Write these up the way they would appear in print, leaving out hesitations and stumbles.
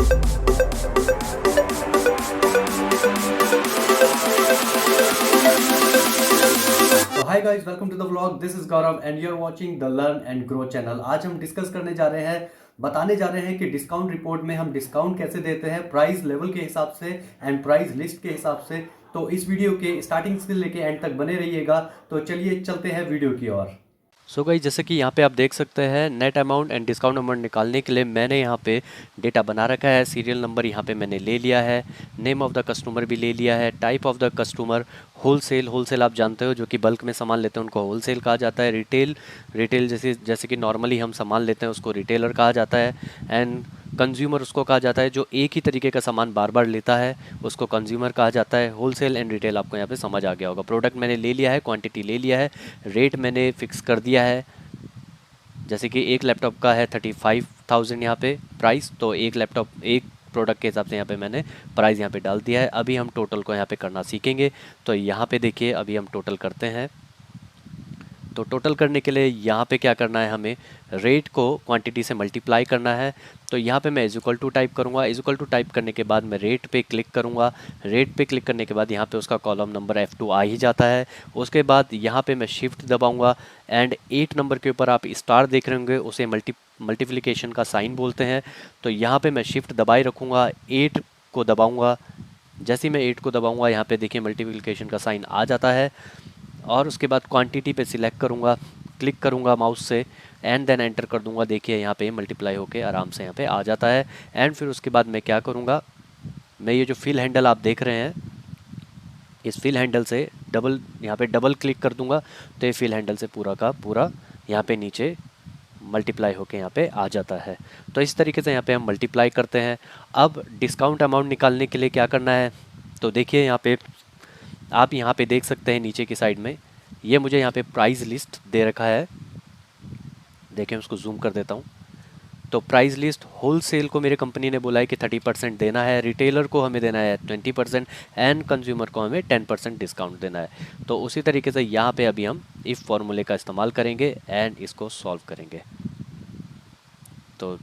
Hi guys, welcome to the vlog. This is Gaurav and you are watching the learn and grow channel. आज हम discuss करने जा रहे हैं, बताने जा रहे हैं कि डिस्काउंट रिपोर्ट में हम डिस्काउंट कैसे देते हैं, प्राइस लेवल के हिसाब से एंड प्राइस लिस्ट के हिसाब से। तो इस वीडियो के स्टार्टिंग से लेके एंड तक बने रहिएगा। तो चलिए चलते हैं वीडियो की ओर। सो गाइस, जैसे कि यहाँ पे आप देख सकते हैं, net amount and discount amount निकालने के लिए मैंने यहाँ पे डेटा बना रखा है। सीरियल नंबर यहाँ पे मैंने ले लिया है, नेम ऑफ द कस्टमर भी ले लिया है, type of the customer, wholesale आप जानते हो जो कि बल्क में सामान लेते हैं उनको होलसेल कहा जाता है। रिटेल जैसे कि नॉर्मली हम सामान लेते हैं उसको रिटेलर कहा जाता है। एंड कंज्यूमर उसको कहा जाता है जो एक ही तरीके का सामान बार बार लेता है, उसको कंज्यूमर कहा जाता है। होलसेल एंड रिटेल आपको यहाँ पे समझ आ गया होगा। प्रोडक्ट मैंने ले लिया है, क्वांटिटी ले लिया है, रेट मैंने फिक्स कर दिया है। जैसे कि एक लैपटॉप का है 35,000 यहाँ पे प्राइस, तो एक प्रोडक्ट के हिसाब से यहाँ पे मैंने प्राइस यहाँ पे डाल दिया है। अभी हम टोटल को यहाँ पे करना सीखेंगे। तो यहाँ पे देखिए, अभी हम टोटल करते हैं। तो टोटल करने के लिए यहाँ पे क्या करना है, हमें रेट को क्वांटिटी से मल्टीप्लाई करना है। तो यहाँ पे मैं इज इक्वल टू टाइप करूँगा। इज इक्वल टू टाइप करने के बाद मैं रेट पे क्लिक करूँगा। रेट पे क्लिक करने के बाद यहाँ पे उसका कॉलम नंबर F2 आ ही जाता है। उसके बाद यहाँ पे मैं शिफ्ट दबाऊँगा एंड 8 नंबर के ऊपर आप स्टार देख रहे होंगे, उसे मल्टीप्लिकेशन का साइन बोलते हैं। तो यहाँ पे मैं शिफ्ट दबाए रखूँगा, 8 को दबाऊँगा। जैसे ही मैं 8 को दबाऊँगा, यहाँ पे देखिए मल्टीप्लिकेशन का साइन आ जाता है। और उसके बाद क्वांटिटी पे सिलेक्ट करूँगा, क्लिक करूँगा माउस से एंड देन एंटर कर दूँगा। देखिए यहाँ पे मल्टीप्लाई होके आराम से यहाँ पे आ जाता है। एंड फिर उसके बाद मैं क्या करूँगा, मैं ये जो फिल हैंडल आप देख रहे हैं, इस फिल हैंडल से यहाँ पे डबल क्लिक कर दूँगा। तो ये फिल हैंडल से पूरा का पूरा यहाँ पे नीचे मल्टीप्लाई होके यहाँ पे आ जाता है। तो इस तरीके से यहाँ पे हम मल्टीप्लाई करते हैं। अब डिस्काउंट अमाउंट निकालने के लिए क्या करना है, तो देखिए यहाँ पे आप यहाँ पे देख सकते हैं नीचे की साइड में, ये मुझे यहाँ पे प्राइस लिस्ट दे रखा है। देखें, उसको जूम कर देता हूँ। तो प्राइस लिस्ट होलसेल को मेरे कंपनी ने बोला है कि 30% देना है, रिटेलर को हमें देना है 20% एंड कंज्यूमर को हमें 10% डिस्काउंट देना है। तो उसी तरीके से यहाँ पे अभी हम इफ़ फॉर्मूले का इस्तेमाल करेंगे एंड इसको सॉल्व करेंगे। तो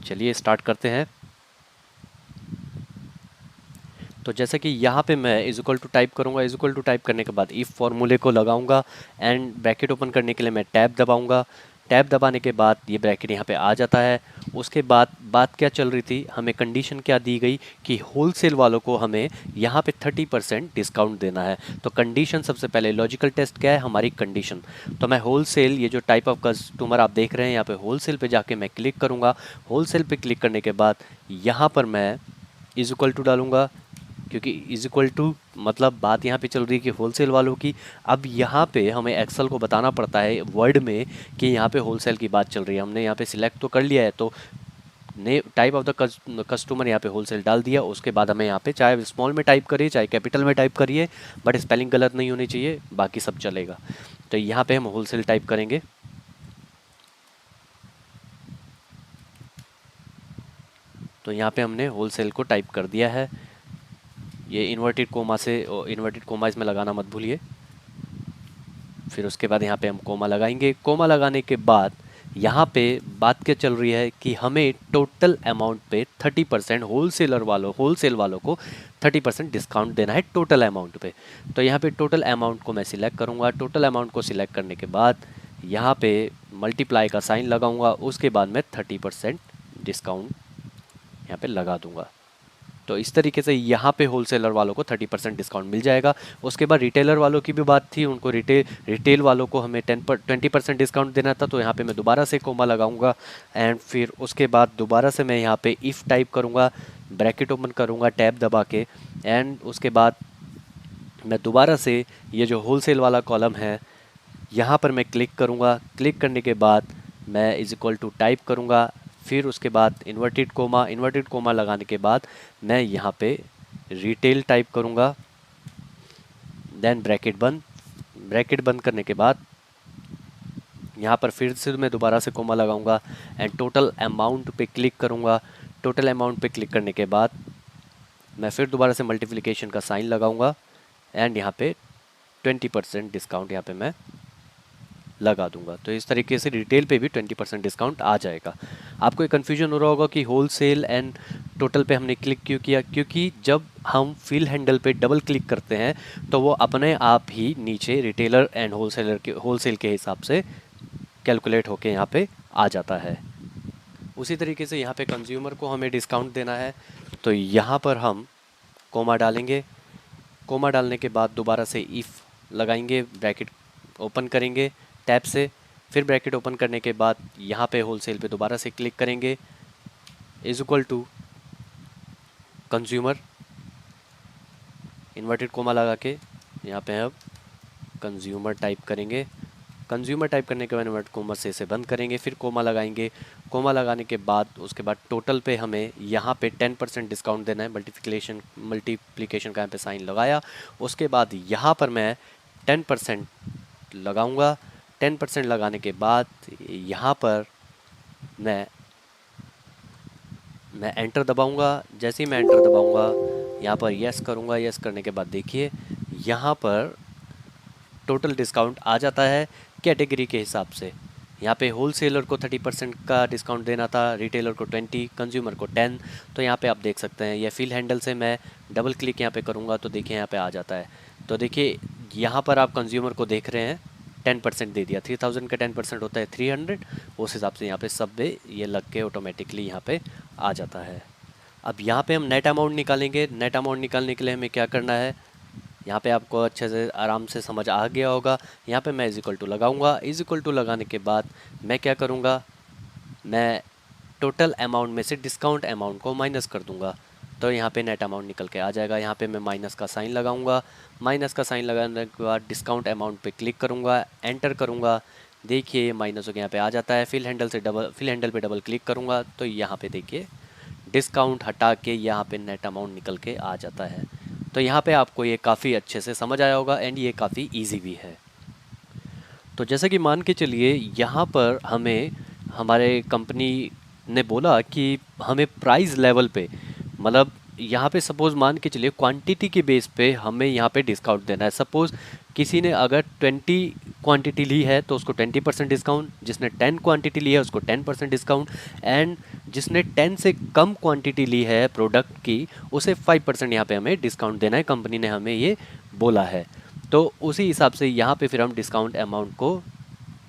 चलिए स्टार्ट करते हैं। तो जैसे कि यहाँ पे मैं इज इक्वल टू टाइप करूँगा। इज इक्वल टू टाइप करने के बाद इफ़ फॉर्मूले को लगाऊंगा एंड ब्रैकेट ओपन करने के लिए मैं टैब दबाऊंगा। टैब दबाने के बाद ये ब्रैकेट यहाँ पे आ जाता है। उसके बाद बात क्या चल रही थी, हमें कंडीशन क्या दी गई कि होलसेल वालों को हमें यहाँ पे 30% डिस्काउंट देना है। तो कंडीशन सबसे पहले लॉजिकल टेस्ट क्या है, हमारी कंडीशन। तो मैं होलसेल, ये जो टाइप ऑफ कस्टमर आप देख रहे हैं यहाँ पे होलसेल पे जाके मैं क्लिक करूँगा। होलसेल पे क्लिक करने के बाद यहाँ पर मैं इज इक्वल टू डालूंगा, क्योंकि इज इक्वल टू मतलब बात यहाँ पे चल रही है कि होलसेल वालों की। अब यहाँ पे हमें एक्सेल को बताना पड़ता है वर्ड में कि यहाँ पे होलसेल की बात चल रही है। हमने यहाँ पे सिलेक्ट तो कर लिया है, तो ने टाइप ऑफ द कस्टमर यहाँ पे होलसेल डाल दिया। उसके बाद हमें यहाँ पे चाहे स्मॉल में टाइप करिए चाहे कैपिटल में टाइप करिए, बट स्पेलिंग गलत नहीं होनी चाहिए, बाकी सब चलेगा। तो यहाँ पे हम होलसेल टाइप करेंगे। तो यहाँ पे हमने होलसेल को टाइप कर दिया है। ये इन्वर्टेड कोमा इसमें लगाना मत भूलिए। फिर उसके बाद यहाँ पे हम कोमा लगाएंगे। कोमा लगाने के बाद यहाँ पे बात क्या चल रही है कि हमें टोटल अमाउंट पे 30% होलसेल वालों को 30% डिस्काउंट देना है टोटल अमाउंट पे। तो यहाँ पे टोटल अमाउंट को मैं सिलेक्ट करूँगा। टोटल अमाउंट को सिलेक्ट करने के बाद यहाँ पे मल्टीप्लाई का साइन लगाऊंगा। उसके बाद मैं 30% डिस्काउंट यहाँ पे लगा दूंगा। तो इस तरीके से यहाँ पे होलसेलर वालों को 30% डिस्काउंट मिल जाएगा। उसके बाद रिटेलर वालों की भी बात थी, उनको रिटेल वालों को हमें 20% डिस्काउंट देना था। तो यहाँ पे मैं दोबारा से कोमा लगाऊंगा एंड फिर उसके बाद दोबारा से मैं यहाँ पे इफ़ टाइप करूँगा, ब्रैकेट ओपन करूँगा टैब दबा के एंड उसके बाद मैं दोबारा से ये जो होलसेल वाला कॉलम है यहाँ पर मैं क्लिक करूँगा। क्लिक करने के बाद मैं इज इक्वल टू टाइप करूँगा। फिर उसके बाद इन्वर्टेड कोमा लगाने के बाद मैं यहाँ पे रिटेल टाइप करूँगा, देन ब्रैकेट बंद करने के बाद यहाँ पर फिर से मैं दोबारा से कोमा लगाऊंगा एंड टोटल अमाउंट पे क्लिक करूँगा। टोटल अमाउंट पे क्लिक करने के बाद मैं फिर दोबारा से मल्टीप्लिकेशन का साइन लगाऊंगा एंड यहाँ पे 20% डिस्काउंट यहाँ पे मैं लगा दूंगा। तो इस तरीके से रिटेल पे भी 20% डिस्काउंट आ जाएगा। आपको एक कन्फ्यूजन हो रहा होगा कि होल सेल एंड टोटल पे हमने क्लिक क्यों किया, क्योंकि जब हम फिल हैंडल पे डबल क्लिक करते हैं तो वो अपने आप ही नीचे रिटेलर एंड होलसेल के हिसाब से कैलकुलेट होके यहाँ पे आ जाता है। उसी तरीके से यहाँ पे कंज्यूमर को हमें डिस्काउंट देना है, तो यहाँ पर हम कोमा डालेंगे। कोमा डालने के बाद दोबारा से इफ़ लगाएंगे, ब्रैकेट ओपन करेंगे टैब से, फिर ब्रैकेट ओपन करने के बाद यहाँ पे होलसेल पे दोबारा से क्लिक करेंगे, is equal to consumer, inverted comma लगा के यहाँ पे अब कंज्यूमर टाइप करेंगे। कंज्यूमर टाइप करने के बाद इन्वर्टेड कोमा से इसे बंद करेंगे, फिर कोमा लगाएंगे। कोमा लगाने के बाद उसके बाद टोटल पे हमें यहाँ पे 10% डिस्काउंट देना है। मल्टीप्लिकेशन का यहाँ पे साइन लगाया, उसके बाद यहाँ पर मैं 10% लगाऊंगा। 10% लगाने के बाद यहाँ पर मैं एंटर दबाऊंगा। जैसे ही मैं एंटर दबाऊंगा यहाँ पर यस करूँगा। यस करने के बाद देखिए यहाँ पर टोटल डिस्काउंट आ जाता है कैटेगरी के हिसाब से। यहाँ पे होलसेलर को 30% का डिस्काउंट देना था, रिटेलर को 20, कंज्यूमर को 10। तो यहाँ पे आप देख सकते हैं ये फिल हैंडल से मैं डबल क्लिक यहाँ पे करूँगा तो देखिए यहाँ पे आ जाता है। तो देखिए यहाँ पर आप कंज्यूमर को देख रहे हैं 10% दे दिया। 3000 का 10% होता है 300, उस हिसाब से यहाँ पे सब में ये लग के ऑटोमेटिकली यहाँ पे आ जाता है। अब यहाँ पे हम नेट अमाउंट निकालेंगे। नेट अमाउंट निकालने के लिए हमें क्या करना है, यहाँ पे आपको अच्छे से आराम से समझ आ गया होगा। यहाँ पे मैं इज इक्वल टू लगाऊंगा। इज इक्वल टू लगाने के बाद मैं क्या करूँगा, मैं टोटल अमाउंट में से डिस्काउंट अमाउंट को माइनस कर दूंगा। तो यहाँ पे नेट अमाउंट निकल के आ जाएगा। यहाँ पे मैं माइनस का साइन लगाऊंगा। माइनस का साइन लगाने के बाद डिस्काउंट अमाउंट पे क्लिक करूँगा, एंटर करूँगा। देखिए ये माइनस हो के यहाँ पे आ जाता है। फिल हैंडल पे डबल क्लिक करूँगा तो यहाँ पे देखिए डिस्काउंट हटा के यहाँ पे नेट अमाउंट निकल के आ जाता है। तो यहाँ पे आपको ये काफ़ी अच्छे से समझ आया होगा एंड ये काफ़ी इजी भी है। तो जैसे कि मान के चलिए यहाँ पर हमें हमारे कंपनी ने बोला कि हमें प्राइस लेवल पे, मतलब यहाँ पे सपोज़ मान के चलिए क्वांटिटी के बेस पे हमें यहाँ पे डिस्काउंट देना है। सपोज़ किसी ने अगर 20 क्वांटिटी ली है तो उसको 20% डिस्काउंट, जिसने 10 क्वांटिटी ली है उसको 10% डिस्काउंट, एंड जिसने 10 से कम क्वांटिटी ली है प्रोडक्ट की उसे 5% यहाँ पे हमें डिस्काउंट देना है। कंपनी ने हमें ये बोला है, तो उसी हिसाब से यहाँ पे फिर हम डिस्काउंट अमाउंट को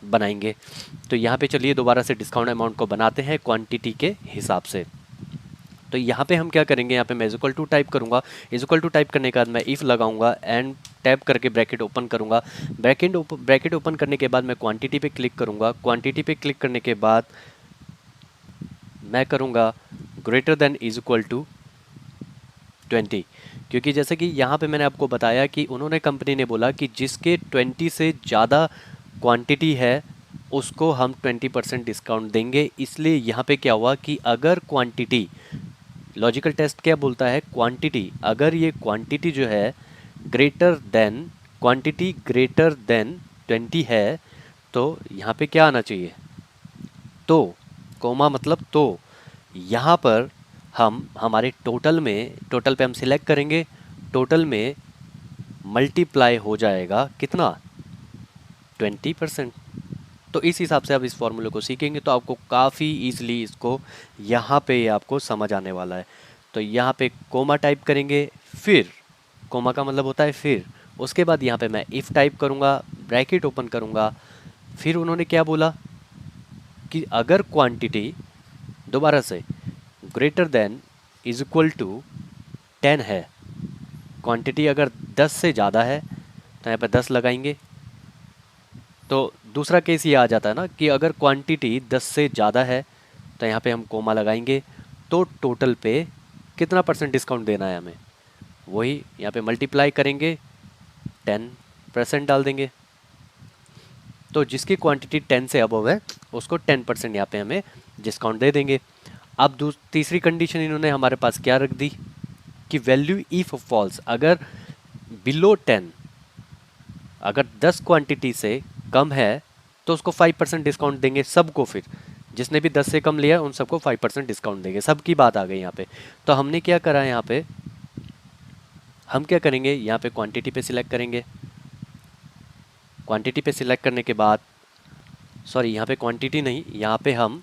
बनाएंगे। तो यहाँ पे चलिए दोबारा से डिस्काउंट अमाउंट को बनाते हैं क्वांटिटी के हिसाब से। तो यहाँ पे हम क्या करेंगे, यहाँ पे मैं इक्वल टू टाइप करूँगा। इक्वल टू टाइप करने के बाद मैं इफ़ लगाऊंगा एंड टैप करके ब्रैकेट ओपन करूँगा। ब्रैकेट ओपन करने के बाद मैं क्वांटिटी पे क्लिक करूँगा। क्वांटिटी पे क्लिक करने के बाद मैं करूँगा greater than is equal to 20, क्योंकि जैसे कि यहाँ पे मैंने आपको बताया कि उन्होंने कंपनी ने बोला कि जिसके 20 से ज़्यादा क्वांटिटी है उसको हम 20% डिस्काउंट देंगे। इसलिए यहाँ पे क्या हुआ कि अगर क्वांटिटी, लॉजिकल टेस्ट क्या बोलता है, क्वांटिटी, अगर ये क्वांटिटी जो है क्वांटिटी ग्रेटर देन 20 है तो यहाँ पे क्या आना चाहिए, तो कोमा मतलब तो यहाँ पर हम हमारे टोटल पे हम सिलेक्ट करेंगे। टोटल में मल्टीप्लाई हो जाएगा कितना, 20%। तो इस हिसाब से आप इस फॉर्मूले को सीखेंगे तो आपको काफ़ी ईजिली इसको यहाँ पे आपको समझ आने वाला है। तो यहाँ पे कोमा टाइप करेंगे, फिर कोमा का मतलब होता है फिर, उसके बाद यहाँ पे मैं इफ़ टाइप करूँगा, ब्रैकेट ओपन करूँगा। फिर उन्होंने क्या बोला कि अगर क्वांटिटी दोबारा से greater than is equal to 10 है, क्वांटिटी अगर 10 से ज़्यादा है तो यहाँ पे 10 लगाएंगे। तो दूसरा केस ये आ जाता है ना कि अगर क्वांटिटी 10 से ज़्यादा है तो यहाँ पे हम कोमा लगाएंगे। तो टोटल पे कितना % डिस्काउंट देना है हमें, वही यहाँ पे मल्टीप्लाई करेंगे, 10% डाल देंगे। तो जिसकी क्वांटिटी 10 से अबव है उसको 10% यहाँ पे हमें डिस्काउंट दे देंगे। अब तीसरी कंडीशन इन्होंने हमारे पास क्या रख दी कि वैल्यू इफ फॉल्स, अगर बिलो 10, अगर 10 क्वांटिटी से कम है तो उसको 5% डिस्काउंट देंगे सबको। फिर जिसने भी 10 से कम लिया उन सबको 5% डिस्काउंट देंगे। सबकी बात आ गई यहाँ पे। तो हमने क्या करा, यहाँ पे हम क्या करेंगे, यहाँ पे क्वांटिटी पे सिलेक्ट करेंगे। क्वांटिटी पे सिलेक्ट करने के बाद सॉरी यहाँ पे क्वांटिटी नहीं, यहाँ पे हम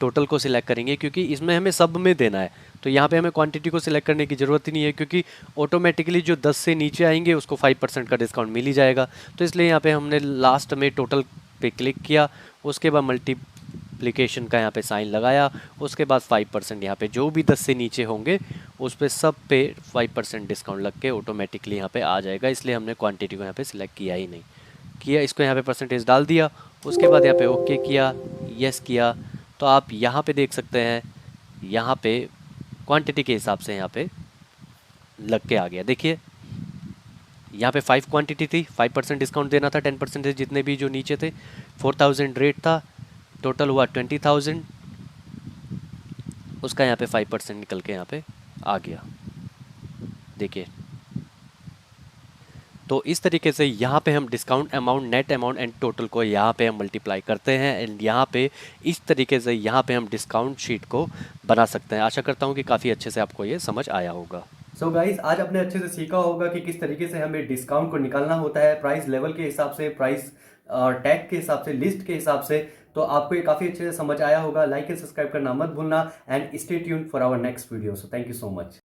टोटल को सिलेक्ट करेंगे क्योंकि इसमें हमें सब में देना है। तो यहाँ पे हमें क्वांटिटी को सिलेक्ट करने की ज़रूरत ही नहीं है क्योंकि ऑटोमेटिकली जो 10 से नीचे आएंगे उसको 5% का डिस्काउंट मिल ही जाएगा। तो इसलिए यहाँ पे हमने लास्ट में टोटल पे क्लिक किया, उसके बाद मल्टीप्लिकेशन का यहाँ पे साइन लगाया, उसके बाद 5% यहाँ पे जो भी 10 से नीचे होंगे उस पे सब पे 5% डिस्काउंट लग के ऑटोमेटिकली यहाँ पे आ जाएगा। इसलिए हमने क्वांटिटी को यहाँ पे सिलेक्ट किया ही नहीं किया, इसको यहाँ पे परसेंटेज डाल दिया, उसके बाद यहाँ पे ओके किया, यस किया। तो आप यहाँ पे देख सकते हैं, यहाँ पे क्वांटिटी के हिसाब से यहाँ पे लग के आ गया। देखिए यहाँ पे 5 क्वांटिटी थी, 5% डिस्काउंट देना था, 10% जितने भी जो नीचे थे, 4000 रेट था, टोटल हुआ 20,000, उसका यहाँ पे 5% निकल के यहाँ पे आ गया। देखिए तो इस तरीके से यहाँ पे हम discount amount, net amount and total को यहाँ पे हम मल्टीप्लाई करते हैं एंड यहाँ पे इस तरीके से यहाँ पे हम डिस्काउंट शीट को बना सकते हैं। आशा करता हूँ कि काफ़ी अच्छे से आपको ये समझ आया होगा। सो गाइज आज आपने अच्छे से सीखा होगा कि किस तरीके से हमें डिस्काउंट को निकालना होता है, प्राइस लेवल के हिसाब से, प्राइस टैग के हिसाब से, लिस्ट के हिसाब से। तो आपको ये काफ़ी अच्छे से समझ आया होगा। लाइक एंड सब्सक्राइब करना मत भूलना and stay tuned for our next video. So thank you so much.